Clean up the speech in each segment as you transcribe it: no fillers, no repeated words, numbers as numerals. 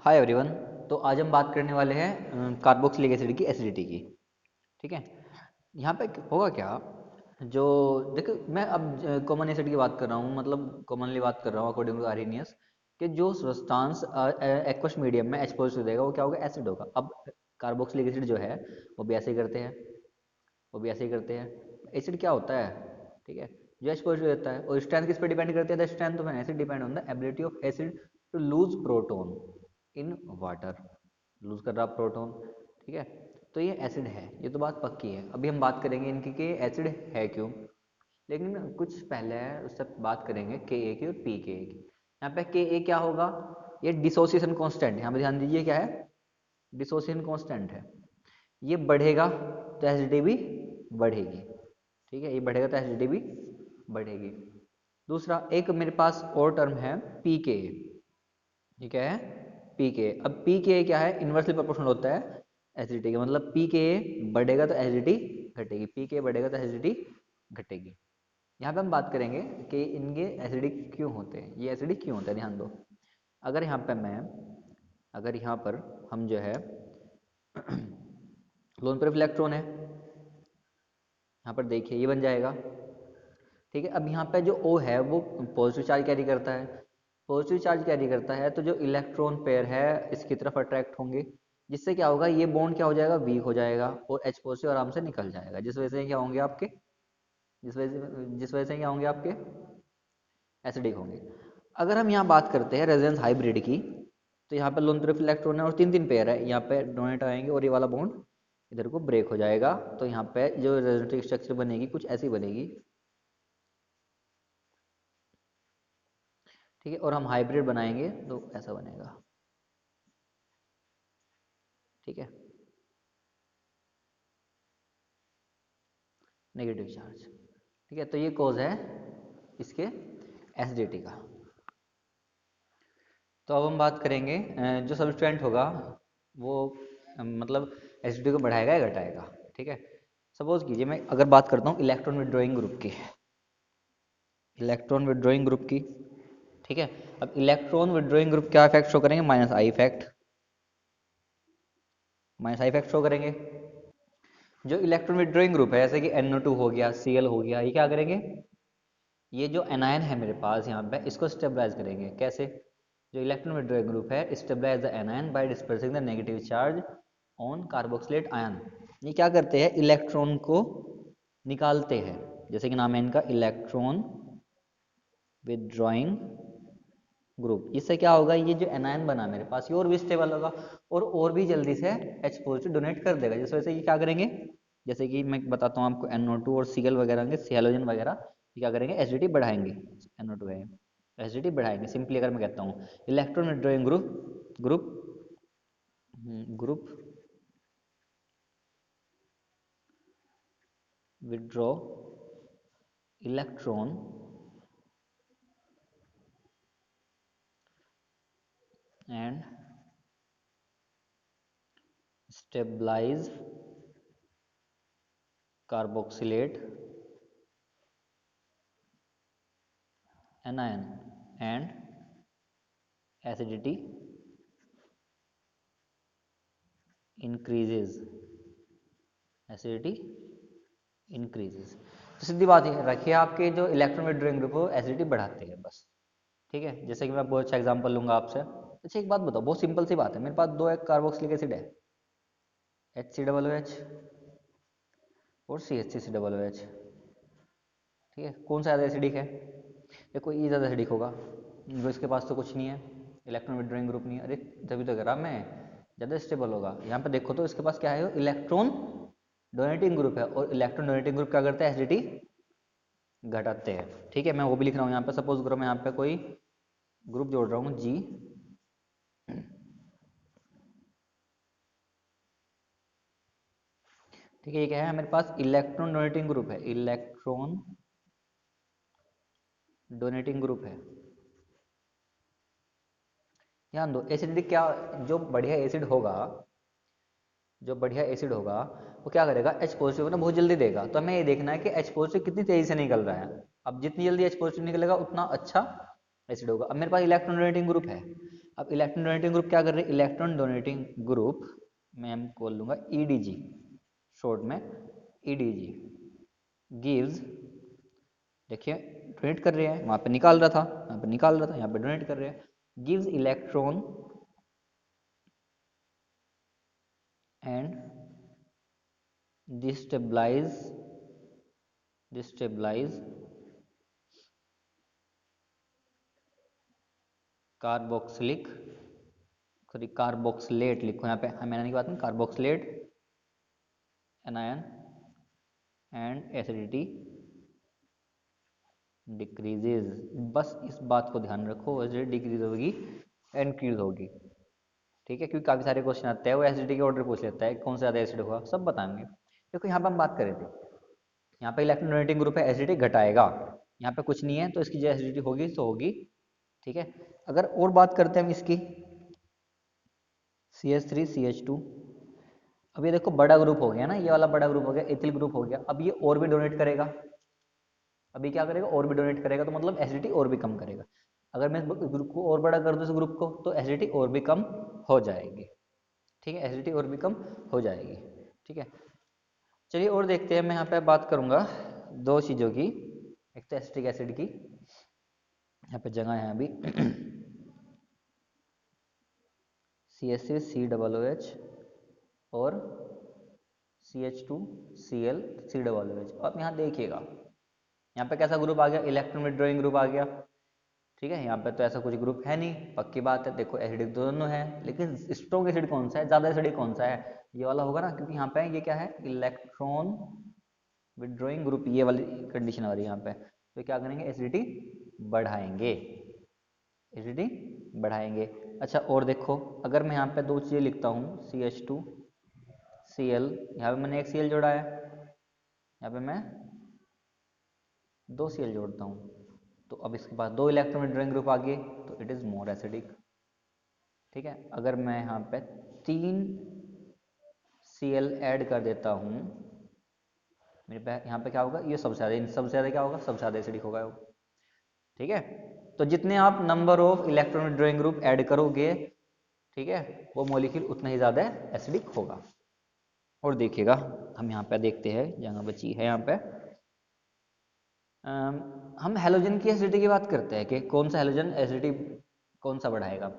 Hi everyone. तो आज हम बात करने वाले हैं कार्बोक्सिलिक एसिड की एसिडिटी की। ठीक है। यहाँ पे होगा क्या, जो देखो मैं अब कॉमन एसिड की बात कर रहा हूँ, मतलब कॉमनली बात कर रहा हूँ अकॉर्डिंग टू आर्हेनियस, कि जो सब्सटेंस एक्वस मीडियम में एक्सपोज हो जाएगा वो क्या होगा, एसिड होगा। अब कार्बोक्सिलिक एसिड जो है वो भी ऐसे ही करते हैं, वो भी ऐसे ही करते हैं। एसिड क्या होता है, ठीक है, जो एक्सपोज रहता है। और स्ट्रेंथ किस पे डिपेंड करती है, the strength of an acid depend on the ability of acid to lose proton in water. Lose कर रहा प्रोटोन, ठीक है। तो ये एसिड है, ये तो बात पक्की है। अभी हम बात करेंगे इनकी कि एसिड है क्यों, लेकिन कुछ पहले उससे बात करेंगे के ए की और पी के ए की। यहाँ पे के ए क्या होगा, ये डिसोसिएशन कांस्टेंट, यहाँ पे ध्यान दीजिए क्या है, डिसोसिएशन कांस्टेंट है। ये बढ़ेगा तो एसिडिटी भी बढ़ेगी, ठीक है, ये बढ़ेगा तो एसिडिटी भी बढ़ेगी। दूसरा एक मेरे पास और टर्म है पी के, ये क्या है, पी के। अब पी के क्या है, इन्वर्सली प्रोपोर्शनल होता है एसिडिटी का, मतलब पी के बढ़ेगा तो एसिडिटी घटेगी, पी के बढ़ेगा तो एसिडिटी घटेगी। यहाँ पे हम बात करेंगे कि इनके एसिडिक क्यों होते हैं, ये एसिडिक क्यों होता है, ध्यान दो। अगर यहाँ पे मैं, अगर यहाँ पर हम जो है लोन पर इलेक्ट्रॉन है, यहाँ पर देखिए ये बन जाएगा, ठीक है। अब यहाँ पे जो O है वो पॉजिटिव चार्ज कैरी करता है, पॉजिटिव चार्ज कैरी करता है तो जो इलेक्ट्रॉन पेयर है इसकी तरफ अट्रैक्ट होंगे, जिससे क्या होगा, ये बॉन्ड क्या हो जाएगा, वीक हो जाएगा और H पॉजिटिव आराम से निकल जाएगा, जिस वजह से क्या होंगे आपके, जिस वजह से क्या होंगे आपके, एसिडिक होंगे। अगर हम यहाँ बात करते हैं रेजोनेंस हाइब्रिड की, तो यहाँ पे लोन तरफ इलेक्ट्रॉन है और तीन तीन पेयर है, यहाँ पे डोनेट आएंगे और ये वाला बॉन्ड इधर को ब्रेक हो जाएगा, तो यहाँ पे जो रेजोनेंस स्ट्रक्चर बनेगी कुछ ऐसी बनेगी, ठीक है। और हम हाइब्रिड बनाएंगे तो ऐसा बनेगा, ठीक है, नेगेटिव चार्ज, ठीक है। तो ये कॉज है इसके एसिडिटी का। तो अब हम बात करेंगे जो सब्सटेंट होगा वो मतलब एसिडिटी को बढ़ाएगा या घटाएगा, ठीक है। सपोज कीजिए मैं अगर बात करता हूँ इलेक्ट्रॉन विड्रॉइंग ग्रुप की, इलेक्ट्रॉन विड्रॉइंग ग्रुप की, ठीक है। अब इलेक्ट्रॉन विड्रॉइंग ग्रुप क्या इफेक्ट शो करेंगे, minus I effect, minus I effect show करेंगे। जो इलेक्ट्रॉन विड्रॉइंग ग्रुप है जैसे कि NO2 हो गया, Cl हो गया, ये क्या करेंगे, ये जो एनायन है मेरे पास यहाँ पे इसको स्टेबलाइज करेंगे। कैसे, जो इलेक्ट्रॉन विड्रॉइंग ग्रुप है stabilise the anion by dispersing the negative charge on carboxylate ion. ये क्या करते हैं, इलेक्ट्रॉन को निकालते हैं, जैसे कि नाम है इनका इलेक्ट्रॉन विड्रॉइंग ग्रुप। इससे क्या होगा, ये जो एनायन बना मेरे पास ये और भी स्टेबल होगा और भी जल्दी से H पॉजिटिव डोनेट कर देगा, जिस वजह से ये क्या करेंगे, जैसे कि मैं बताता हूँ आपको NO2 और Cl वगैरह होंगे, हैलोजन वगैरह, ये क्या करेंगे, एसिडिटी बढ़ाएंगे। NO2 है, एसिडिटी बढ़ाएंगे। सिंपली अगर मैं कहता हूँ electron withdrawing group group group withdraw electron and stabilise carboxylate anion and acidity increases, acidity increases. तो सीधी बात है, रखिए आपके जो इलेक्ट्रॉन विड्रॉइंग ग्रुप हो एसिडिटी बढ़ाते हैं बस, ठीक है। जैसे कि मैं बहुत अच्छा एग्जांपल लूंगा आपसे। अच्छा एक बात बताओ, बहुत सिंपल सी बात है, मेरे पास दो एक कार्बोक्सिलिक एसिड है, HCOOH और CH3COOH, ठीक है। कौन सा ज़्यादा एसिडिक है, देखो ये ज़्यादा एसिडिक होगा, वो इसके पास तो कुछ नहीं है, इलेक्ट्रॉन विड्रॉइंग ग्रुप नहीं है, अरे तभी तो कह रहा मैं ज़्यादा स्टेबल होगा। यहाँ पे देखो तो इसके पास क्या है, इलेक्ट्रॉन डोनेटिंग ग्रुप है, और इलेक्ट्रॉन डोनेटिंग ग्रुप क्या करते हैं, एसिडिटी घटाते हैं, ठीक है। मैं वो भी लिख रहा हूँ यहाँ पे, सपोज करो मैं यहाँ पे कोई ग्रुप जोड़ रहा हूँ G, ठीक है। ये क्या है, मेरे पास इलेक्ट्रॉन डोनेटिंग ग्रुप है, इलेक्ट्रॉन डोनेटिंग ग्रुप है। ध्यान दो एसिडिटी क्या, जो बढ़िया एसिड होगा, जो बढ़िया एसिड होगा वो क्या करेगा, H पॉजिटिव ना बहुत जल्दी देगा। तो हमें ये देखना है कि H पॉजिटिव कितनी तेजी से निकल रहा है। अब जितनी जल्दी H पॉजिटिव निकलेगा उतना अच्छा एसिड होगा। अब मेरे पास इलेक्ट्रॉन डोनेटिंग ग्रुप है, अब इलेक्ट्रॉन डोनेटिंग ग्रुप क्या कर रहे हैं? इलेक्ट्रॉन डोनेटिंग ग्रुप मैं बोल लूंगा ईडीजी, शॉर्ट में ईडीजी गिव्स, देखिए डोनेट कर रहे हैं, वहां पे निकाल रहा था, यहाँ पे निकाल रहा था, यहाँ पे डोनेट कर रहे हैं, gives electron and destabilise carboxylic, sorry carboxylate लिखो यहाँ पे, मैंने की बात नहीं, carboxylate anion and acidity decreases. बस इस बात को ध्यान रखो, एसिडिटी डिक्रीज होगी, इंक्रीज होगी, ठीक है, क्योंकि काफी सारे क्वेश्चन आते हैं, वो एसिडिटी के ऑर्डर पूछ लेता है कौन सा ज्यादा एसिड होगा, सब बताएंगे। देखो यहाँ पे हम बात कर रहे थे, यहाँ पे इलेक्ट्रॉन डोनेटिंग ग्रुप है, एसिडिटी घटाएगा, यहाँ पे कुछ नहीं है तो इसकी जो एसिडिटी होगी तो होगी, ठीक है। अगर और बात करते हैं हम इसकी CH3CH2, अब ये देखो बड़ा ग्रुप हो गया ना, ये वाला बड़ा ग्रुप हो गया, एथिल ग्रुप हो गया, अब ये और भी डोनेट करेगा, अभी क्या करेगा और भी डोनेट करेगा, तो मतलब एसिडिटी और भी कम करेगा। अगर मैं ग्रुप को और बड़ा कर दूं इस ग्रुप को, तो एसिडिटी और भी कम हो जाएगी, ठीक है, एसिडिटी और भी कम हो जाएगी, ठीक है। चलिए और देखते हैं, मैं यहाँ पे बात करूंगा दो चीज़ों की, एक तो एसिटिक एसिड की, यहाँ पे जगह है अभी CH3COOH और CH2Cl3OOH। आप यहाँ देखिएगा, यहाँ पे कैसा ग्रुप आ गया, इलेक्ट्रॉन विड्रॉइंग ग्रुप आ गया, ठीक है। यहाँ पे तो ऐसा कुछ ग्रुप है नहीं, पक्की बात है, देखो एसिडिक दोनों है, लेकिन स्ट्रॉन्ग एसिड कौन सा है, ज्यादा एसिडिक कौन सा है, ये वाला होगा ना, क्योंकि यहाँ पे ये क्या है, इलेक्ट्रॉन विड्रॉइंग ग्रुप, ये वाली कंडीशन आ रही है यहाँ पे, तो क्या करेंगे, एसिडिटी बढ़ाएंगे, एसिडिटी बढ़ाएंगे। अच्छा और देखो, अगर मैं यहाँ पे दो चीज़ें लिखता हूँ CH2Cl, यहाँ पे मैंने एक Cl जोड़ा है, यहाँ पे मैं दो Cl जोड़ता हूँ, तो अब इसके पास दो इलेक्ट्रॉन विड्रॉइंग ग्रुप आ गए, तो इट इज़ मोर एसिडिक, ठीक है। अगर मैं यहाँ पे तीन Cl ऐड कर देता हूँ, मेरे पे यहाँ पे क्या होगा, ये सबसे ज़्यादा, इन सबसे ज़्यादा क्या होगा, सबसे ज़्यादा एसिडिक होगा वो, ठीक है। तो जितने आप number of electron withdrawing group add करोगे, ठीक है, वो मॉलिक्यूल उतना ही ज़्यादा एसिडिक होगा। और देखिएगा, हम यहाँ पे देखते हैं, जगह बची है यहाँ पे, हम हेलोजन की एसिडिटी की बात करते हैं कि कौन सा हेलोजन एसिडिटी कौन सा बढ़ाएगा,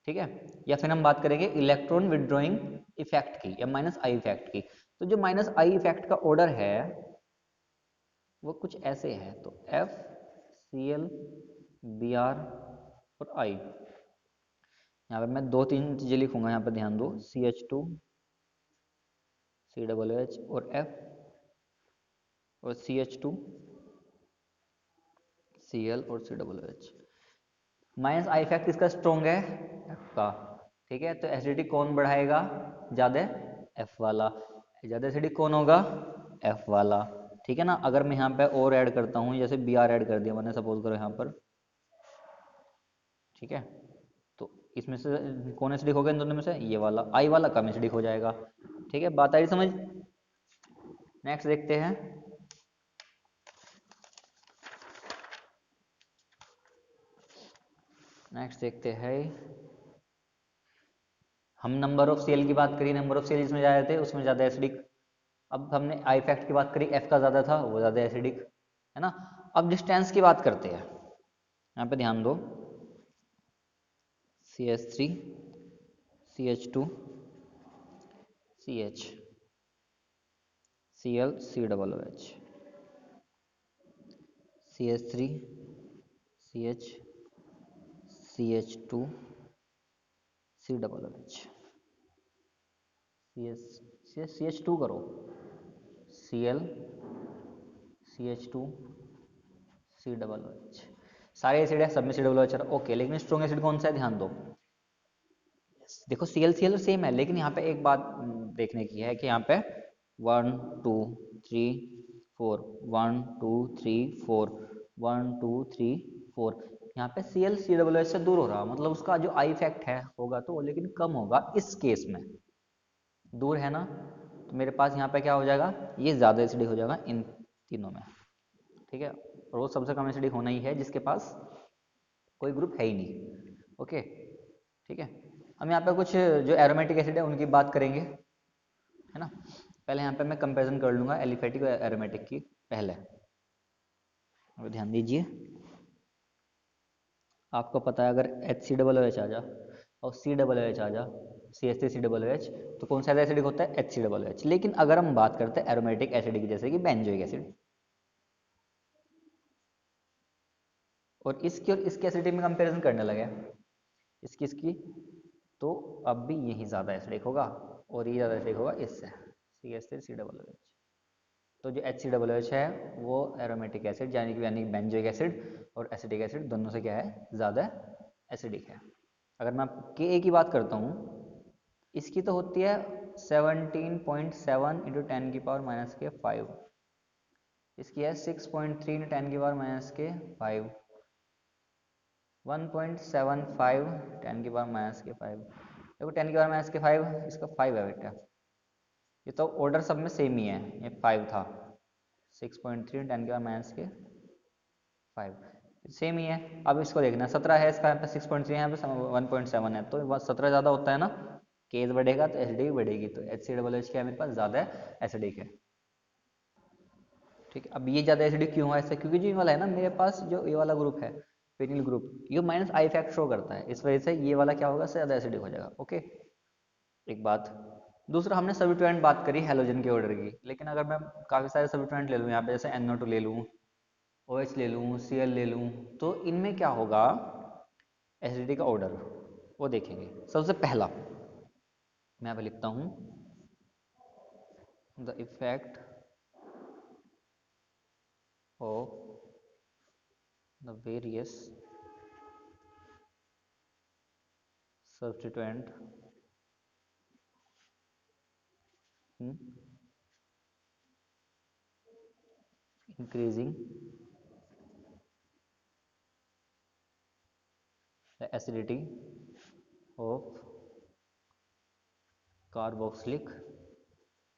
ठीक है। या फिर हम बात करेंगे इलेक्ट्रॉन विड्रॉइंग इफेक्ट की, या -I इफेक्ट की। तो जो -I इफेक्ट का ऑर्डर है वो कुछ ऐसे है, तो F Cl Br और I, यहाँ पे मैं दो तीन चीजें लिखूंगा, यहाँ पे ध्यान दो, CH2 COOH और F और CH2 Cl और COOH। -I इफेक्ट किसका स्ट्रॉन्ग है, F का, ठीक है। तो एसिडिटी कौन बढ़ाएगा ज्यादा, F वाला, ज्यादा एसिडिक कौन होगा, F वाला, ठीक है ना। अगर मैं यहाँ पे और ऐड करता हूँ, जैसे Br ऐड कर दिया मैंने, सपोज करो यहाँ पर, ठीक है, तो इसमें से कौन एसिडिक होगा इन दोनों में से, ये वाला, I वाला कम एसिडिक हो जाएगा, ठीक है। बात आई समझ। नेक्स्ट देखते हैं, नेक्स्ट देखते हैं, हम नंबर ऑफ सेल की बात करिए, नंबर ऑफ सेल जिसमें ज़्यादा थे उसमें ज़्यादा एसिडिक। अब हमने आई इफेक्ट की बात करी, एफ का ज़्यादा था वो ज़्यादा एसिडिक, है ना। अब डिस्टेंस की बात करते हैं, यहाँ पे ध्यान दो, CH3 CH2 CH Cl COOH, CH3 CH CH2 COOH, CH2 करो, Cl CH2 COOH, सारे एसिड है, सब में COOH, ओके। लेकिन स्ट्रॉन्ग एसिड कौन सा है, ध्यान दो, देखो Cl सेम है, लेकिन यहाँ पे एक बात देखने की है कि यहाँ पे 1 2 3 4 1 2 3 4 1 2 3 4, यहाँ पे Cl COOH से दूर हो रहा, मतलब उसका जो आई इफेक्ट है होगा तो, लेकिन कम होगा इस केस में, दूर है ना, तो मेरे पास यहाँ पे क्या हो जाएगा, ये ज़्यादा एसिडिक हो जाएगा इन तीनों में, ठीक है। और वो सबसे कम एसिडिक होना ही है जिसके पास कोई ग्रुप है ही नहीं, ओके, ठीक है। हम यहाँ पे कुछ जो एरोमेटिक एसिड है उनकी बात करेंगे, है ना। पहले यहाँ पे मैं कंपैरिजन कर लूँगा एलिफेटिक और एरोमेटिक की पहले। अब ध्यान दीजिए, आपको पता है अगर HCOOH आ जा और COOH आ जा, CH3COOH, तो कौन सा एसिडिक होता है? HCOOH। लेकिन अगर हम बात करते हैं एरोमेटिक एसिड की, जैसे कि बेंजोइक एसिड, और इसकी एसिडिटी में कंपैरिजन करने लगे इसकी, तो अब भी यही ज़्यादा एसिडिक होगा और ये ज़्यादा एसिडिक होगा इससे, CH3COOH। तो जो HCOOH है वो एरोमेटिक एसिड यानी कि बेंजोइक एसिड और एसिटिक एसिड दोनों से क्या है? ज़्यादा एसिडिक है। अगर मैं Ka की बात करता हूँ, इसकी तो होती है 17.7 इंटू 10⁻⁵। इसकी है 6.3 इंटू 10⁻⁵, 1.75 10⁻⁵। देखो 10⁻⁵, इसका 5 है बेटा। ये तो ऑर्डर सब में सेम ही है, ये 5 था, 6.3 10⁻⁵, सेम ही है। अब इसको देखना, 17 है इसका, यहाँ पे 6.3 है, यहाँ पे 1.7 है, तो 17 ज़्यादा होता है ना, केस बढ़ेगा तो एसिडिटी बढ़ेगी, तो HCOOH क्या है मेरे पास? ज़्यादा एसिडिक है। ठीक है। अब ये ज़्यादा एसिडिक क्यों है? ऐसा क्योंकि जो ये वाला है ना मेरे पास, जो ये वाला ग्रुप है फेनिल ग्रुप, ये माइनस आई इफेक्ट शो करता है, इस वजह से ये वाला क्या होगा? ज़्यादा एसिडिक हो जाएगा। ओके, एक बात। दूसरा, हमने सब्स्टिट्यूएंट बात करी हैलोजन के ऑर्डर की, लेकिन अगर मैं काफ़ी सारे सब्स्टिट्यूएंट ले लूँ यहाँ पे, जैसे NO2 ले लूँ, OH ले लूँ, Cl ले लूँ, तो इनमें क्या होगा? एसिडिटी का ऑर्डर वो देखेंगे। सबसे पहला मैं यहाँ पे लिखता हूँ, the effect of the various substituent in increasing the acidity of carboxylic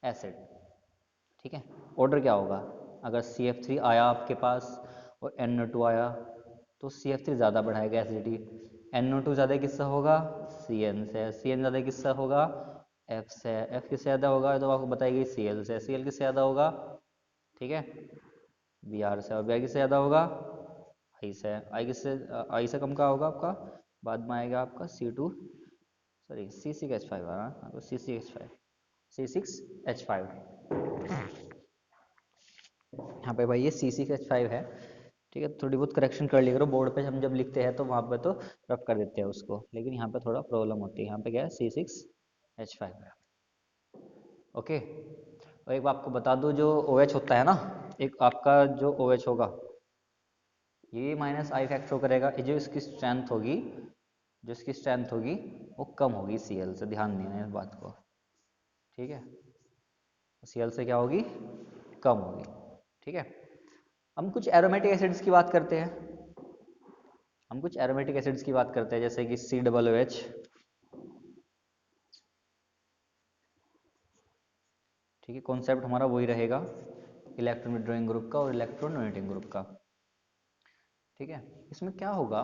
acid. ठीक है। ऑर्डर क्या होगा? अगर CF3 आया आपके पास और NO2 आया, तो CF3 ज़्यादा बढ़ाएगा एसिडिटी, NO2 ज़्यादा किससे होगा? CN से, CN ज़्यादा किससे होगा? F से, F किससे ज़्यादा होगा? तो आपको बताएगी Cl से, Cl किससे ज़्यादा होगा? ठीक है, Br से, और Br किससे ज़्यादा होगा? I से, I किससे, I से कम का होगा आपका? बाद में आएगा आपका C2, सॉरी C6H5, हाँ तो C6H5 यहाँ पे भाई ये C6H5 है। ठीक है, थोड़ी बहुत करेक्शन कर लिया करो, बोर्ड पे हम जब लिखते हैं तो वहाँ पे तो रफ कर देते हैं उसको, लेकिन यहाँ पे थोड़ा प्रॉब्लम होती है। यहाँ पे क्या है? C6H5 है। ओके। और एक बात आपको बता दूँ, जो OH होता है ना, एक आपका जो OH होगा, ये माइनस आई इफेक्ट शो करेगा। ये जो इसकी स्ट्रेंथ होगी, वो कम होगी Cl से, ध्यान देना इस बात को। ठीक है, Cl से क्या होगी? कम होगी। ठीक है। हम कुछ एरोमेटिक एसिड्स की बात करते हैं, जैसे कि COOH। ठीक है, कॉन्सेप्ट हमारा वही रहेगा, इलेक्ट्रॉन विड्रॉइंग ग्रुप का और इलेक्ट्रॉन डोनेटिंग ग्रुप का। ठीक है। इसमें क्या होगा?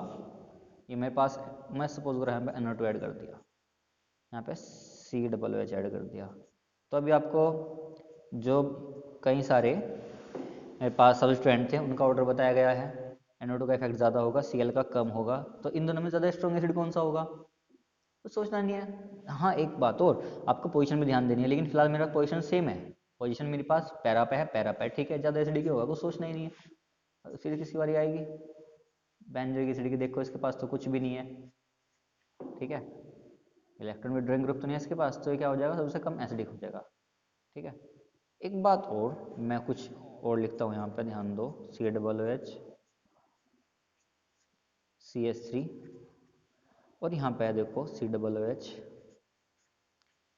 ये मेरे पास, मैं सपोज करो यहाँ पे NO2 ऐड कर दिया, यहाँ पे COOH ऐड कर दिया, तो अभी आपको जो कई सारे मेरे पास सब्स्टिट्यूएंट थे उनका ऑर्डर बताया गया है। NO2 का इफेक्ट ज़्यादा होगा, Cl का कम होगा, तो इन दोनों में ज़्यादा स्ट्रॉन्ग एसिड कौन सा होगा? तो सोचना नहीं है। हाँ, एक बात और, आपको पोजीशन में ध्यान देनी है, लेकिन फिलहाल मेरा पोजीशन सेम है, पोजीशन मेरे पास पैरा पे है, ठीक है, ज़्यादा एसिडिक होगा, कुछ सोचना ही नहीं है। फिर किसकी बारी आएगी? बेंजोइक एसिड की। देखो इसके पास तो कुछ भी नहीं है। ठीक है, इलेक्ट्रॉन विड्रॉइंग ग्रुप तो नहीं है इसके पास, तो ये क्या हो जाएगा? सबसे कम एसिडिक हो जाएगा। ठीक है। एक बात और, मैं कुछ और लिखता हूँ यहाँ पे, ध्यान दो, COOH, CH3, और यहाँ पे देखो COOH।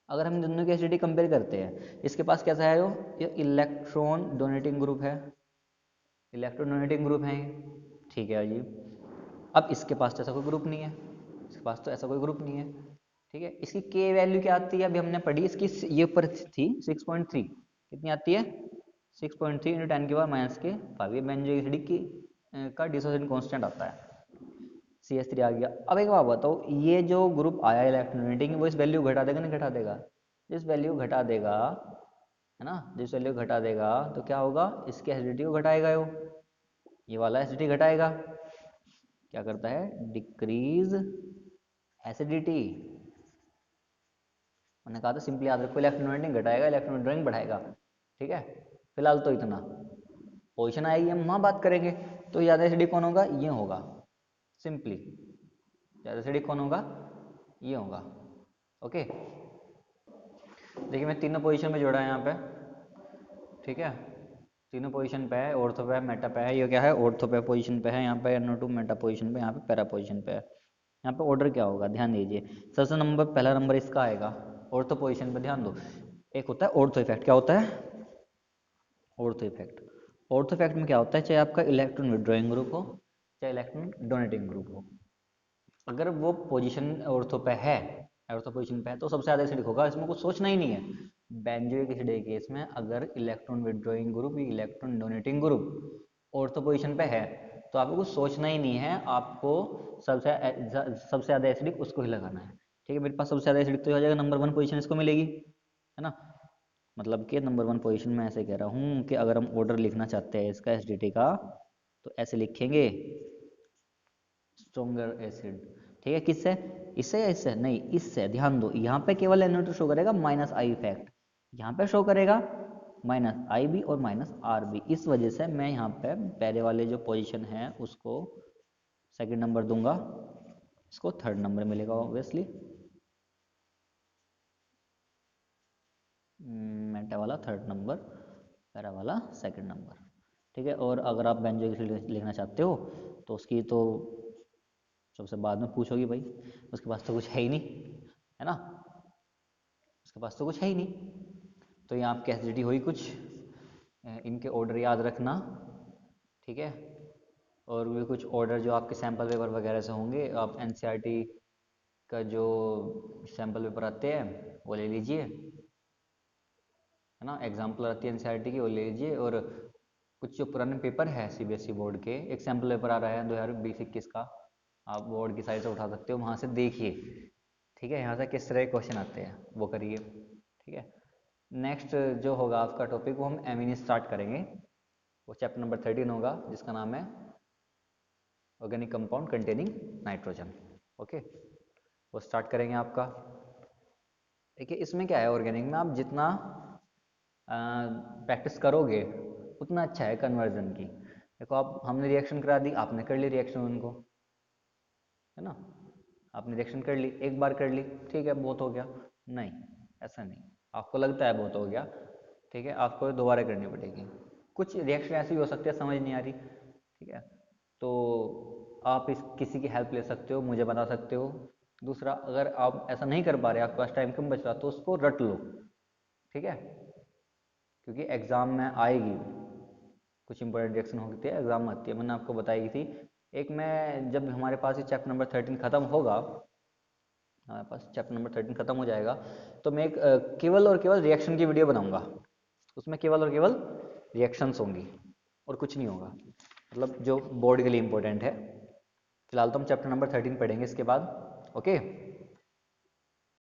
अगर हम दोनों की एसिडिटी कंपेयर करते हैं, इसके पास कैसा है? ये इलेक्ट्रॉन डोनेटिंग ग्रुप है, ठीक है जी। अब इसके पास तो ऐसा कोई ग्रुप नहीं है, ठीक है। इसकी के वैल्यू क्या आती है? अभी हमने पढ़ी, इसकी ये ऊपर थी 6.3, कितनी आती है? 6.3 इंटू 10⁻⁵ ये बेंजोइक एसिड की का डिसोसिएशन कांस्टेंट आता है। CH3 आ गया। अब एक बात बताओ, ये जो ग्रुप आया इलेक्ट्रॉन डोनेटिंग, वो इस वैल्यू घटा देगा नहीं घटा देगा? जिस वैल्यू घटा देगा, है ना, जिस वैल्यू घटा देगा तो क्या होगा, इसके एसिडिटी को घटाएगा ये वाला एसिडिटी घटाएगा। क्या करता है, डिक्रीज एसिडिटी। मैंने कहा था सिंपली याद रखो, इलेक्ट्रॉन डोनेटिंग घटाएगा, इलेक्ट्रॉन विड्रॉइंग बढ़ाएगा। ठीक है, फिलहाल तो इतना। पोजीशन आएगी हम वहाँ बात करेंगे। तो ज़्यादा एसिडिक कौन होगा, ये होगा सिंपली। ज़्यादा एसिडिक कौन होगा, ये होगा। ओके, देखिए मैं तीनों पोजीशन में जोड़ा है यहाँ पे। ठीक है, तीनों पोजीशन पे है, ऑर्थो पे है, मेटा पे है। ये क्या है, ऑर्थो पे पोजीशन पे है यहाँ पे, NO2 मेटा पोजीशन पे, यहाँ पे पैरा पोजीशन पे है। यहाँ पे ऑर्डर क्या होगा, ध्यान दीजिए। सबसे नंबर पहला नंबर इसका आएगा ऑर्थो पोजीशन पे, ध्यान दो। एक होता है ऑर्थो इफेक्ट, क्या होता है, ऑर्थो इफेक्ट। ऑर्थो इफेक्ट में क्या होता है, चाहे आपका इलेक्ट्रॉन विड्रॉइंग ग्रुप हो, चाहे इलेक्ट्रॉन डोनेटिंग ग्रुप हो, अगर वो पोजीशन ऑर्थो पे है, ऑर्थो पोजीशन पे है, तो सबसे ज़्यादा एसिडिक होगा, इसमें कुछ सोचना ही नहीं है। बेंजोइक एसिड के केस में अगर इलेक्ट्रॉन विड्रॉइंग ग्रुप या electron donating group ortho position पे है, तो आपको कुछ सोचना ही नहीं है, आपको सबसे ज़्यादा एसिडिक उसको ही लगाना है। ठीक है, मेरे पास सबसे ज़्यादा एसिडिक तो हो जाएगा, नंबर 1 पोजीशन इसको मिलेगी, है ना। मतलब कि नंबर 1 पोजीशन में ऐसे कह रहा हूँ कि अगर हम ऑर्डर लिखना चाहते हैं इसका एसिडिटी का, तो ऐसे लिखेंगे, स्ट्रोंगर एसिड। ठीक है, किससे, इससे या इससे, नहीं इससे। ध्यान दो, यहाँ पे केवल NO2 शो करेगा, माइनस आई इफेक्ट यहाँ पे शो करेगा, माइनस आई बी और माइनस आर बी। इस वजह से मैं यहाँ पे पहले वाले जो पोजीशन है उसको सेकंड नंबर दूंगा, इसको थर्ड नंबर मिलेगा ऑब्वियसली। मेटा वाला थर्ड नंबर, पैरा वाला सेकंड नंबर। ठीक है, और अगर आप बेंजोइक एसिड लिखना चाहते हो तो उसकी तो सबसे बाद में पूछोगी भाई, उसके पास तो कुछ है ही नहीं, है ना, उसके पास तो कुछ है ही नहीं। तो यहाँ आपकी एसिडिटी हुई कुछ, इनके ऑर्डर याद रखना। ठीक है, और भी कुछ ऑर्डर जो आपके सैम्पल पेपर वगैरह से होंगे, आप NCERT का जो सैम्पल पेपर आते हैं वो ले लीजिए, है ना, एग्जाम्पल आती है NCERT की, वो ले लीजिए। और कुछ जो पुराने पेपर है CBSE बोर्ड के, एक सैम्पल पेपर आ रहा है 2020-21 का, आप बोर्ड की साइट से उठा सकते हो, वहाँ से देखिए। ठीक है, यहाँ से किस तरह के क्वेश्चन आते हैं वो करिए। ठीक है, नेक्स्ट जो होगा आपका टॉपिक, वो हम एमिन स्टार्ट करेंगे। वो चैप्टर नंबर 13 होगा, जिसका नाम है organic compound containing nitrogen. Okay, वो स्टार्ट करेंगे आपका। देखिए इसमें क्या है, ऑर्गेनिक में आप जितना प्रैक्टिस करोगे उतना अच्छा है कन्वर्जन की। देखो, आप हमने रिएक्शन करा दी, आपने कर ली रिएक्शन उनको, है ना, आपने रिएक्शन कर ली, एक बार कर ली, ठीक है बहुत हो गया, नहीं, ऐसा नहीं। आपको लगता है बहुत हो गया, ठीक है, आपको दोबारा करनी पड़ेगी। कुछ रिएक्शन ऐसी हो सकती है समझ नहीं आ रही, ठीक है, तो आप इस किसी की हेल्प ले सकते हो, मुझे बता सकते हो। दूसरा, अगर आप ऐसा नहीं कर पा रहे, आपके पास टाइम कम बच रहा, तो उसको रट लो। ठीक है, क्योंकि एग्ज़ाम में आएगी, कुछ इंपॉर्टेंट रिएक्शन होती है एग्जाम में आती है, मैंने आपको बताई थी। एक मैं जब हमारे पास ये चैप्टर नंबर 13 खत्म होगा, हमारे पास चैप्टर नंबर 13 खत्म हो जाएगा, तो मैं एक केवल और केवल रिएक्शन की वीडियो बनाऊंगा। उसमें केवल और केवल रिएक्शंस होंगी और कुछ नहीं होगा, मतलब जो बोर्ड के लिए इंपॉर्टेंट है। फिलहाल तो हम चैप्टर नंबर 13 पढ़ेंगे इसके बाद। ओके।